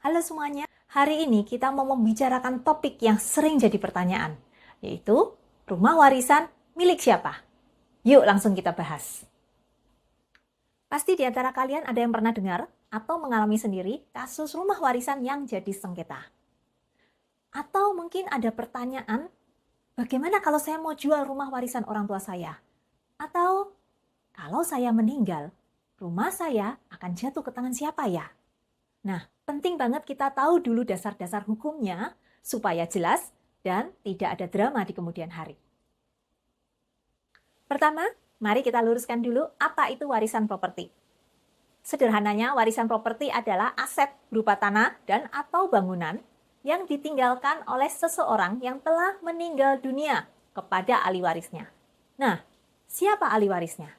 Halo semuanya, hari ini kita mau membicarakan topik yang sering jadi pertanyaan, yaitu rumah warisan milik siapa? Yuk langsung kita bahas. Pasti di antara kalian ada yang pernah dengar atau mengalami sendiri kasus rumah warisan yang jadi sengketa. Atau mungkin ada pertanyaan, bagaimana kalau saya mau jual rumah warisan orang tua saya? Atau kalau saya meninggal, rumah saya akan jatuh ke tangan siapa ya? Nah, penting banget kita tahu dulu dasar-dasar hukumnya supaya jelas dan tidak ada drama di kemudian hari. Pertama, mari kita luruskan dulu apa itu warisan properti. Sederhananya, warisan properti adalah aset berupa tanah dan atau bangunan yang ditinggalkan oleh seseorang yang telah meninggal dunia kepada ahli warisnya. Nah, siapa ahli warisnya?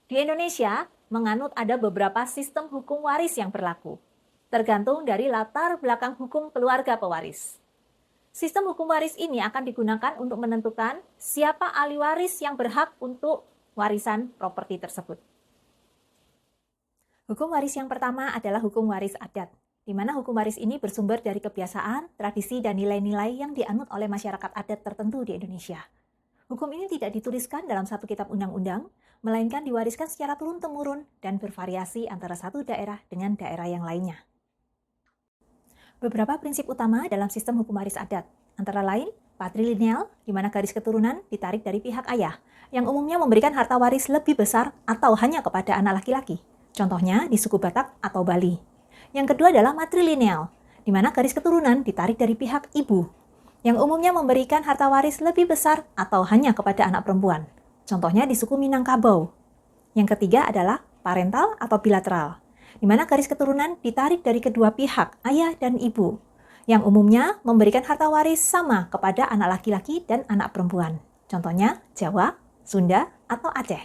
Di Indonesia, menganut ada beberapa sistem hukum waris yang berlaku, tergantung dari latar belakang hukum keluarga pewaris. Sistem hukum waris ini akan digunakan untuk menentukan siapa ahli waris yang berhak untuk warisan properti tersebut. Hukum waris yang pertama adalah hukum waris adat, di mana hukum waris ini bersumber dari kebiasaan, tradisi, dan nilai-nilai yang dianut oleh masyarakat adat tertentu di Indonesia. Hukum ini tidak dituliskan dalam satu kitab undang-undang, melainkan diwariskan secara turun-temurun dan bervariasi antara satu daerah dengan daerah yang lainnya. Beberapa prinsip utama dalam sistem hukum waris adat, antara lain patrilineal, di mana garis keturunan ditarik dari pihak ayah, yang umumnya memberikan harta waris lebih besar atau hanya kepada anak laki-laki. Contohnya di suku Batak atau Bali. Yang kedua adalah matrilineal, di mana garis keturunan ditarik dari pihak ibu, yang umumnya memberikan harta waris lebih besar atau hanya kepada anak perempuan. Contohnya di suku Minangkabau. Yang ketiga adalah parental atau bilateral, di mana garis keturunan ditarik dari kedua pihak, ayah dan ibu, yang umumnya memberikan harta waris sama kepada anak laki-laki dan anak perempuan. Contohnya Jawa, Sunda, atau Aceh.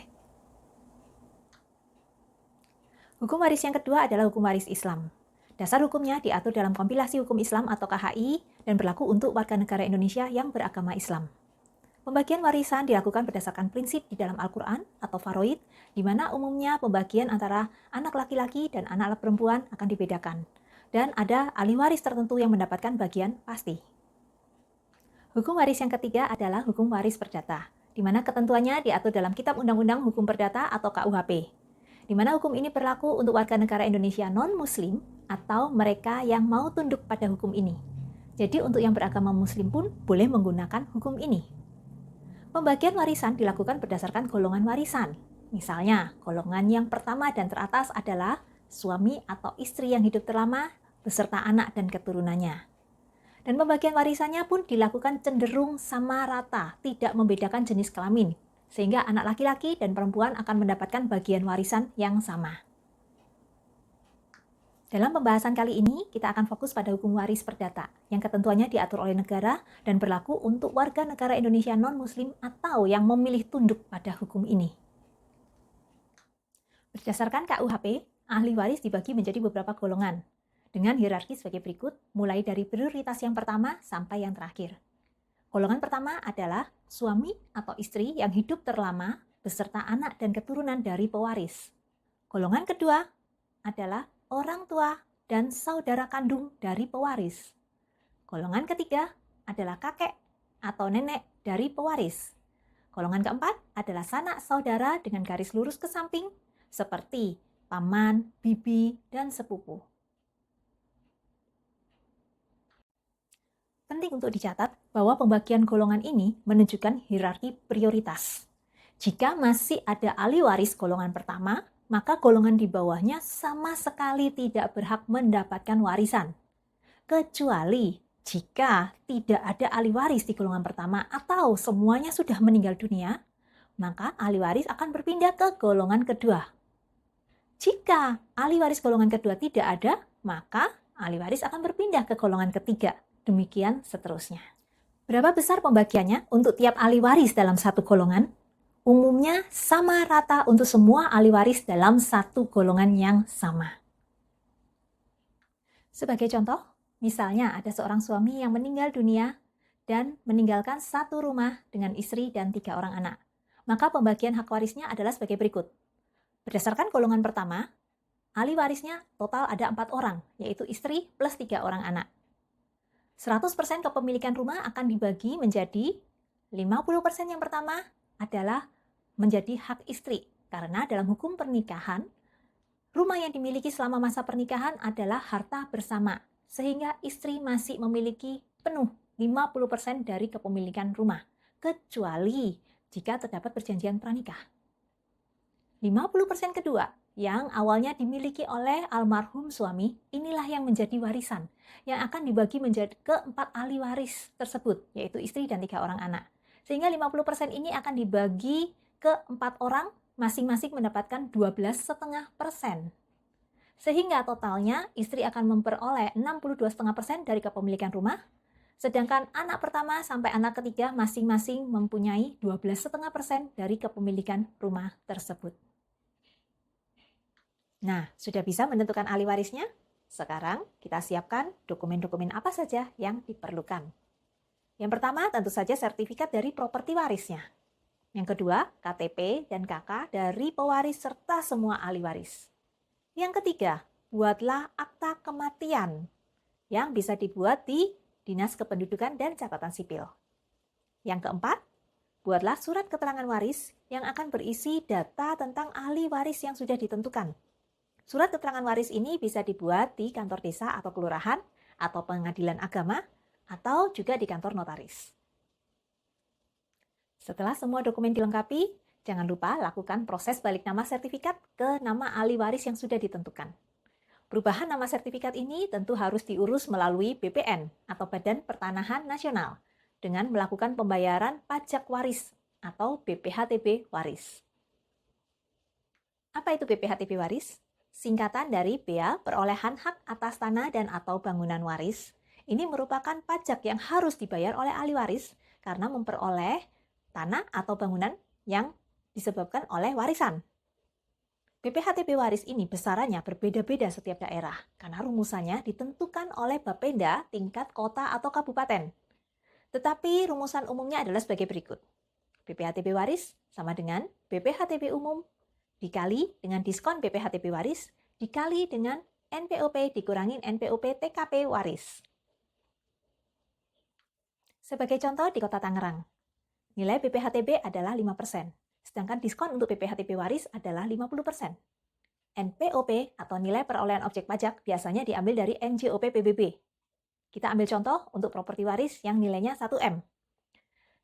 Hukum waris yang kedua adalah hukum waris Islam. Dasar hukumnya diatur dalam kompilasi hukum Islam atau KHI dan berlaku untuk warga negara Indonesia yang beragama Islam. Pembagian warisan dilakukan berdasarkan prinsip di dalam Al-Quran atau Faraid, di mana umumnya pembagian antara anak laki-laki dan anak perempuan akan dibedakan, dan ada ahli waris tertentu yang mendapatkan bagian pasti. Hukum waris yang ketiga adalah hukum waris perdata, di mana ketentuannya diatur dalam Kitab Undang-Undang Hukum Perdata atau KUHP, di mana hukum ini berlaku untuk warga negara Indonesia non-Muslim atau mereka yang mau tunduk pada hukum ini. Jadi untuk yang beragama Muslim pun boleh menggunakan hukum ini. Pembagian warisan dilakukan berdasarkan golongan warisan. Misalnya, golongan yang pertama dan teratas adalah suami atau istri yang hidup terlama beserta anak dan keturunannya. Dan pembagian warisannya pun dilakukan cenderung sama rata, tidak membedakan jenis kelamin, sehingga anak laki-laki dan perempuan akan mendapatkan bagian warisan yang sama. Dalam pembahasan kali ini, kita akan fokus pada hukum waris perdata, yang ketentuannya diatur oleh negara dan berlaku untuk warga negara Indonesia non-Muslim atau yang memilih tunduk pada hukum ini. Berdasarkan KUHP, ahli waris dibagi menjadi beberapa golongan, dengan hierarki sebagai berikut, mulai dari prioritas yang pertama sampai yang terakhir. Golongan pertama adalah suami atau istri yang hidup terlama beserta anak dan keturunan dari pewaris. Golongan kedua adalah orang tua dan saudara kandung dari pewaris. Golongan ketiga adalah kakek atau nenek dari pewaris. Golongan keempat adalah sanak saudara dengan garis lurus ke samping seperti paman, bibi, dan sepupu. Penting untuk dicatat bahwa pembagian golongan ini menunjukkan hierarki prioritas. Jika masih ada ahli waris golongan pertama, maka golongan di bawahnya sama sekali tidak berhak mendapatkan warisan. Kecuali jika tidak ada ahli waris di golongan pertama atau semuanya sudah meninggal dunia, maka ahli waris akan berpindah ke golongan kedua. Jika ahli waris golongan kedua tidak ada, maka ahli waris akan berpindah ke golongan ketiga. Demikian seterusnya. Berapa besar pembagiannya untuk tiap ahli waris dalam satu golongan? Umumnya sama rata untuk semua ahli waris dalam satu golongan yang sama. Sebagai contoh, misalnya ada seorang suami yang meninggal dunia dan meninggalkan satu rumah dengan istri dan 3 orang anak. Maka pembagian hak warisnya adalah sebagai berikut. Berdasarkan golongan pertama, ahli warisnya total ada 4 orang, yaitu istri plus 3 orang anak. 100% kepemilikan rumah akan dibagi menjadi 50% yang pertama adalah menjadi hak istri, karena dalam hukum pernikahan, rumah yang dimiliki selama masa pernikahan adalah harta bersama, sehingga istri masih memiliki penuh 50% dari kepemilikan rumah, kecuali jika terdapat perjanjian pranikah. 50% kedua, yang awalnya dimiliki oleh almarhum suami, inilah yang menjadi warisan, yang akan dibagi menjadi ke-4 ahli waris tersebut, yaitu istri dan 3 orang anak. Sehingga 50% ini akan dibagi ke-4 orang, masing-masing mendapatkan 12,5%. Sehingga totalnya istri akan memperoleh 62,5% dari kepemilikan rumah, sedangkan anak pertama sampai anak ketiga masing-masing mempunyai 12,5% dari kepemilikan rumah tersebut. Nah, sudah bisa menentukan ahli warisnya? Sekarang kita siapkan dokumen-dokumen apa saja yang diperlukan. Yang pertama tentu saja sertifikat dari properti warisnya. Yang kedua, KTP dan KK dari pewaris serta semua ahli waris. Yang ketiga, buatlah akta kematian yang bisa dibuat di Dinas Kependudukan dan Catatan Sipil. Yang keempat, buatlah surat keterangan waris yang akan berisi data tentang ahli waris yang sudah ditentukan. Surat keterangan waris ini bisa dibuat di kantor desa atau kelurahan, atau pengadilan agama, atau juga di kantor notaris. Setelah semua dokumen dilengkapi, jangan lupa lakukan proses balik nama sertifikat ke nama ahli waris yang sudah ditentukan. Perubahan nama sertifikat ini tentu harus diurus melalui BPN atau Badan Pertanahan Nasional dengan melakukan pembayaran pajak waris atau BPHTB waris. Apa itu BPHTB waris? Singkatan dari Bea Perolehan Hak Atas Tanah dan atau Bangunan Waris. Ini merupakan pajak yang harus dibayar oleh ahli waris karena memperoleh tanah atau bangunan yang disebabkan oleh warisan. BPHTB waris ini besarannya berbeda-beda setiap daerah karena rumusannya ditentukan oleh Bapenda tingkat kota atau kabupaten. Tetapi rumusan umumnya adalah sebagai berikut. BPHTB waris sama dengan BPHTB umum dikali dengan diskon BPHTB waris, dikali dengan NPOP dikurangin NPOP TKP waris. Sebagai contoh di Kota Tangerang, nilai BPHTB adalah 5%, sedangkan diskon untuk BPHTB waris adalah 50%. NPOP atau nilai perolehan objek pajak biasanya diambil dari NJOP PBB. Kita ambil contoh untuk properti waris yang nilainya 1M.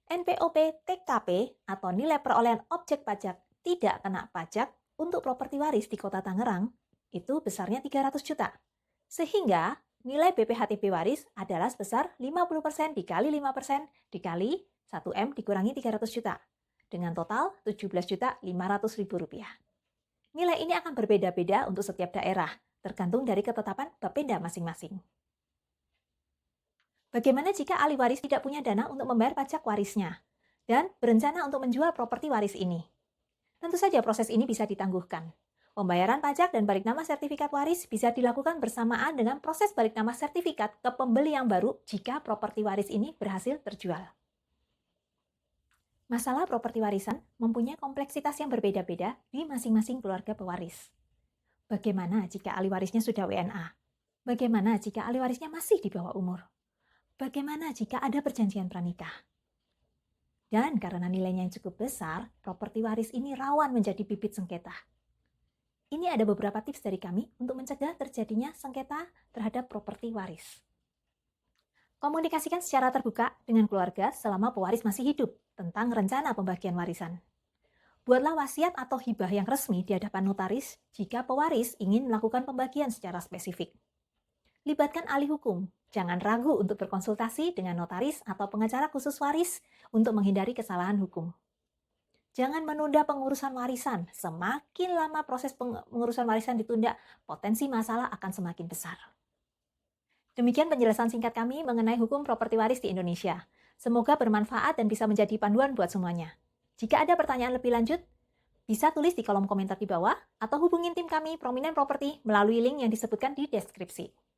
NPOP TKP atau nilai perolehan objek pajak tidak kena pajak untuk properti waris di Kota Tangerang itu besarnya 300 juta. Sehingga nilai BPHTB waris adalah sebesar 50% dikali 5% dikali 1M dikurangi 300 juta. Dengan total 17.500.000 rupiah. Nilai ini akan berbeda-beda untuk setiap daerah, tergantung dari ketetapan Bapenda masing-masing. Bagaimana jika ahli waris tidak punya dana untuk membayar pajak warisnya dan berencana untuk menjual properti waris ini? Tentu saja proses ini bisa ditangguhkan. Pembayaran pajak dan balik nama sertifikat waris bisa dilakukan bersamaan dengan proses balik nama sertifikat ke pembeli yang baru jika properti waris ini berhasil terjual. Masalah properti warisan mempunyai kompleksitas yang berbeda-beda di masing-masing keluarga pewaris. Bagaimana jika ahli warisnya sudah WNA? Bagaimana jika ahli warisnya masih di bawah umur? Bagaimana jika ada perjanjian pranikah? Dan karena nilainya yang cukup besar, properti waris ini rawan menjadi bibit sengketa. Ini ada beberapa tips dari kami untuk mencegah terjadinya sengketa terhadap properti waris. Komunikasikan secara terbuka dengan keluarga selama pewaris masih hidup tentang rencana pembagian warisan. Buatlah wasiat atau hibah yang resmi di hadapan notaris jika pewaris ingin melakukan pembagian secara spesifik. Libatkan ahli hukum. Jangan ragu untuk berkonsultasi dengan notaris atau pengacara khusus waris untuk menghindari kesalahan hukum. Jangan menunda pengurusan warisan. Semakin lama proses pengurusan warisan ditunda, potensi masalah akan semakin besar. Demikian penjelasan singkat kami mengenai hukum properti waris di Indonesia. Semoga bermanfaat dan bisa menjadi panduan buat semuanya. Jika ada pertanyaan lebih lanjut, bisa tulis di kolom komentar di bawah atau hubungin tim kami Prominent Property melalui link yang disebutkan di deskripsi.